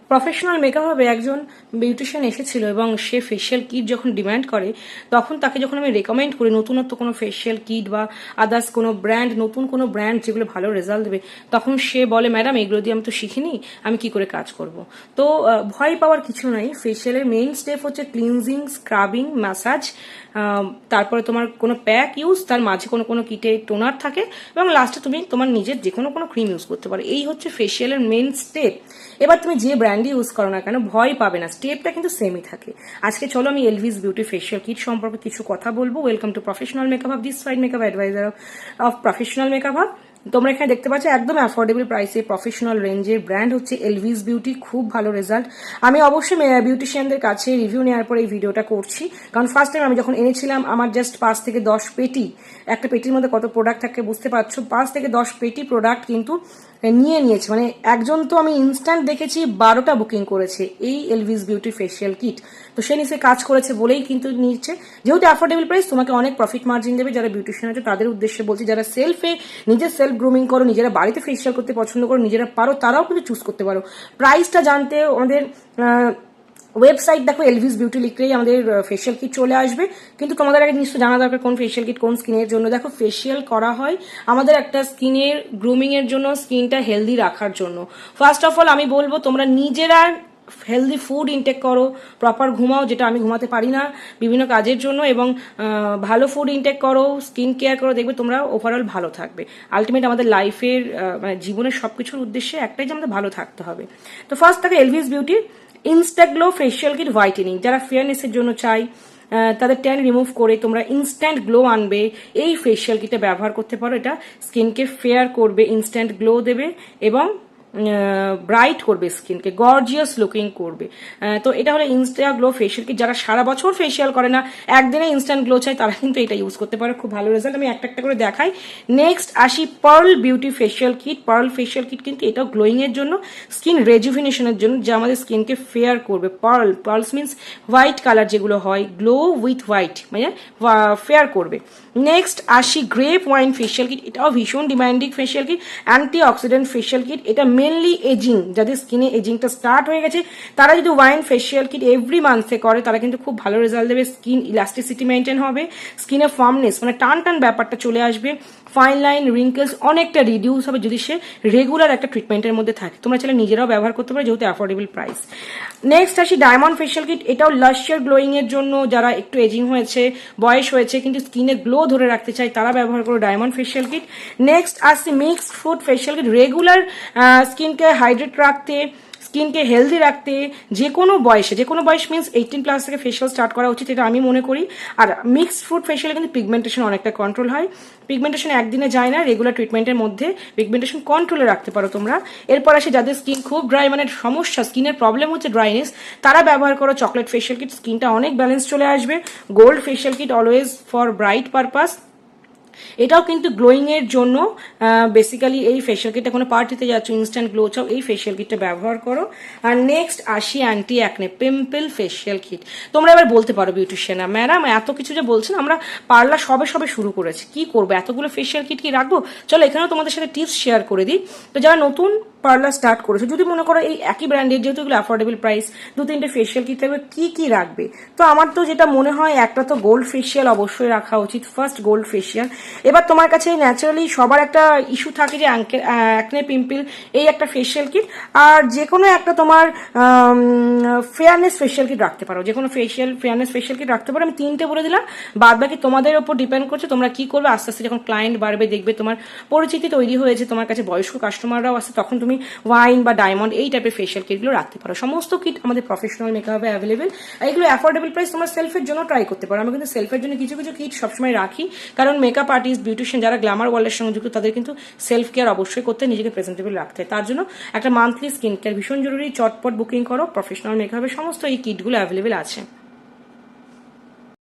Professional makeup হবে একজন beautician এসেছিল এবং সে ফেশিয়াল কিট যখন ডিমান্ড করে তখন তাকে যখন আমি রেকমেন্ড করি নতুনত্ব কোনো ফেশিয়াল কিট বা আদার্স কোনো ব্র্যান্ড, নতুন কোনো ব্র্যান্ড যেগুলো ভালো রেজাল্ট দেবে, তখন সে বলে ম্যাডাম এগুলো দিয়ে আমি তো শিখিনি, আমি কি করে কাজ করব। তো ভয় পাওয়ার কিছু নাই। ফেশিয়ালের মেইন স্টেপ হচ্ছে ক্লিনজিং, স্ক্রাবিং, ম্যাসাজ, তারপরে তোমার কোনো প্যাক ইউজ, তার মাঝে কোনো কোনো কিটে টোনার থাকে এবং লাস্টে তুমি তোমার নিজের যে কোনো ক্রিম ইউজ করতে পারো। এই হচ্ছে ফেশিয়ালের মেইন স্টেপ। এবার তুমি যে ব্র্যান্ডই ইউজ করো না কেন ভয় পাবে না, স্টেপটা কিন্তু সেমই থাকে। আজকে চলো আমি এলভিস বিউটি ফেশিয়াল কিট সম্পর্কে কিছু কথা বলবো। Welcome to professional makeup hub, this side makeup advisor of professional makeup hub. তোমরা এখানে দেখতে পাচ্ছ একদম অ্যাফোর্ডেবল প্রাইসে প্রফেশনাল রেঞ্জের ব্র্যান্ড হচ্ছে এলভিস বিউটি, খুব ভালো রেজাল্ট। আমি অবশ্যই বিউটিশিয়ানদের কাছে রিভিউ নেওয়ার পর এই ভিডিওটা করছি, কারণ ফার্স্ট টাইম আমি যখন এনেছিলাম আমার জাস্ট 5 থেকে 10 পেটি, একটা পেটির মধ্যে কত প্রোডাক্ট থাকে বুঝতে পারছো, 5 থেকে 10 পেটি প্রোডাক্ট কিন্তু নিয়েছে। মানে একজন তো আমি ইনস্ট্যান্ট দেখেছি 12টা বুকিং করেছে এই এলভিস বিউটি ফেশিয়াল কিট। তো সে নিচে কাজ করেছে বলেই কিন্তু নিচ্ছে, যেহেতু অ্যাফোর্ডেবল প্রাইস তোমাকে অনেক প্রফিট মার্জিন দেবে। যারা বিউটিশিয়ান আছে তাদের উদ্দেশ্যে বলছি, যারা নিজের সেলফ গ্রুমিং করো, নিজেরা বাড়িতে ফেশিয়াল করতে পছন্দ করো, নিজেরা পারো, তারাও কিন্তু চুজ করতে পারো। প্রাইসটা জানতে আমাদের ওয়েবসাইট দেখো, এলভিস বিউটি লিখলেই আমাদের ফেশিয়াল কিট চলে আসবে। কিন্তু তোমাদের আগে নিশ্চয় জানা দরকার কোন ফেশিয়াল কিট কোন স্কিনের জন্য। দেখো, ফেশিয়াল করা হয় আমাদের একটা স্কিনের গ্রুমিং এর জন্য, স্কিনটা হেলদি রাখার জন্য। ফার্স্ট অফ অল আমি বলবো তোমরা নিজেরা হেলদি ফুড ইনটেক করো, প্রপার ঘুমাও, যেটা আমি ঘুমাতে পারি না বিভিন্ন কাজের জন্য, এবং ভালো ফুড ইনটেক করো, স্কিন কেয়ার করো, দেখবে তোমরা ওভারঅল ভালো থাকবে। আলটিমেট আমাদের লাইফের মানে জীবনের সবকিছুর উদ্দেশ্যে একটাই যে আমাদের ভালো থাকতে হবে। তো ফার্স্ট থাকে এলভিস বিউটির ইনস্টাগ্লো ফেশিয়াল কিট হোয়াইটেনিং। যারা ফেয়ারনেসের জন্য চাই, তাদের ট্যান রিমুভ করে তোমরা ইনস্ট্যান্ট গ্লো আনবে, এই ফেশিয়াল কিটটা ব্যবহার করতে পারো। এটা স্কিনকে ফেয়ার করবে, ইনস্ট্যান্ট গ্লো দেবে এবং ব্রাইট করবে, স্কিনকে গর্জিয়াস লুকিং করবে। তো এটা হলো ইনস্টা গ্লো ফেশিয়াল কিট। যারা সারা বছর ফেশিয়াল করে না, একদিনে ইনস্ট্যান্ট গ্লো চাই, তারা কিন্তু এটা ইউজ করতে পারে, খুব ভালো রেজাল্ট। আমি একটা একটা করে দেখাই। নেক্সট আসি pearl beauty facial kit. Pearl facial kit কিন্তু এটাও গ্লোয়িং এর জন্য, স্কিন রেজুভিনেশনের জন্য, যা আমাদের স্কিনকে ফেয়ার করবে। পার্লস মিনস হোয়াইট কালার যেগুলো হয়, গ্লো উইথ হোয়াইট, মানে ফেয়ার করবে। নেক্সট আসি গ্রেপ ওয়াইন ফেশিয়াল কিট। এটাও ভীষণ demanding facial kit, anti oxidant facial kit. এটা মেনলি এজিং, যাদের স্কিনে এজিংটা স্টার্ট হয়ে গেছে, তারা যদি ওয়াইন ফেশিয়াল কিট এভরি মান্থে করে, তারা কিন্তু খুব ভালো রেজাল্ট দেবে। স্কিন ইলাস্টিসিটি মেনটেন হবে, স্কিনে ফার্মনেস মানে টান টান ব্যাপারটা চলে আসবে, ফাইন লাইন রিঙ্কেলস অনেকটা রিডিউস হবে যদি সে রেগুলার একটা ট্রিটমেন্টের মধ্যে থাকে। তোমরা চাইলে নিজেরাও ব্যবহার করতে পারো, যেহেতু অ্যাফোর্ডেবল প্রাইস। নেক্সট আসি ডায়মন্ড ফেশিয়াল কিট। এটাও লাস্টার গ্লোয়িং এর জন্য, যারা একটু এজিং হয়েছে, বয়স হয়েছে, কিন্তু স্কিনে গ্লো ধরে রাখতে চাই, তারা ব্যবহার করো ডায়মন্ড ফেশিয়াল কিট। নেক্সট আসি mixed fruit facial kit. Regular স্কিনকে হাইড্রেট রাখতে, স্কিনকে হেলদি রাখতে, যে কোনো বয়স মিনস 18+ থেকে ফেশিয়াল স্টার্ট করা উচিত, এটা আমি মনে করি। আর মিক্সড ফ্রুট ফেশিয়ালে কিন্তু পিগমেন্টেশন অনেকটা কন্ট্রোল হয়। পিগমেন্টেশন একদিনে যায় না, রেগুলার ট্রিটমেন্টের মধ্যে পিগমেন্টেশন কন্ট্রোলে রাখতে পারো তোমরা। এরপর আসে যাদের স্কিন খুব ড্রাই, মানে সমস্যা, স্কিনের প্রবলেম হচ্ছে ড্রাইনেস, তারা ব্যবহার করো চকলেট ফেশিয়াল কিট। স্কিনটা অনেক ব্যালেন্স চলে আসবে। Gold facial kit always for bright purpose, এটাও কিন্তু গ্লোয়িং এর জন্য। বেসিক্যালি এই ফেশিয়াল কিটটা কোনো পার্টিতে যাচ্ছ, ইনস্ট্যান্ট গ্লো চাও, এই ফেশিয়াল কিটটা ব্যবহার করো। আর নেক্সট আসি anti acne pimple facial kit. তোমরা এবার বলতে পারো বিউটিশিয়ান ম্যাডাম এত কিছু যে বলছেন, আমরা পার্লার সবে শুরু করেছি, কি করবো, এতগুলো ফেশিয়াল কিট কি রাখবো? চলো এখানেও তোমাদের সাথে টিপস শেয়ার করে দিই। তো যারা নতুন পার্লার স্টার্ট করেছো, যদি মনে করো এই একই ব্র্যান্ডের, যেহেতু এগুলো অ্যাফোর্ডেবল প্রাইস, 2-3টে ফেশিয়াল কিট থাকবে, কি রাখবে? তো আমার তো যেটা মনে হয়, একটা তো গোল্ড ফেশিয়াল অবশ্যই রাখা উচিত, ফার্স্ট গোল্ড ফেশিয়াল। এবার তোমার কাছে ন্যাচারালি সবার একটা ইস্যু থাকে যে অ্যাকনে পিম্পল, এই একটা ফেশিয়াল কিট। আর যে কোনো একটা তোমার ফেয়ারনেস ফেশিয়াল কিট রাখতে পারো, যে কোনো ফেয়ারনেস ফেশিয়াল কিট রাখতে পারো। আমি 3টে বলে দিলাম, বাদ বাকি তোমাদের ওপর ডিপেন্ড করছে তোমরা কি করবে। আস্তে আস্তে যখন ক্লায়েন্ট বাড়বে, দেখবে তোমার পরিচিতি তৈরি হয়েছে, তোমার কাছে বয়স্ক কাস্টমাররাও আসছে, তখন তুমি ওয়াইন বা ডায়মন্ড এই টাইপের ফেশিয়াল কিটগুলো রাখতে পারো। সমস্ত কিট আমাদের প্রফেশনাল মেকআপে অ্যাভেলেবেল। এগুলো অ্যাফোর্ডেবল প্রাইস, তোমরা সেলফের জন্য ট্রাই করতে পারো। আমি কিন্তু সেলফের জন্য কিছু কিট সবসময় রাখি, কারণ মেকআপ আর্টিস্ট, বিউটিশিয়ান যারা গ্ল্যামার ওয়ার্ল্ডের সঙ্গে যুক্ত, তাদের কিন্তু সেলফ কেয়ার অবশ্যই করতে, নিজেকে প্রেজেন্টেবল রাখতে হয়। তার জন্য একটা মান্থলি স্কিন কেয়ার ভীষণ জরুরি। চটপট বুকিং করো, প্রফেশনাল মেকআপের সমস্ত এই কিটগুলো অ্যাভেলেবেল আছে।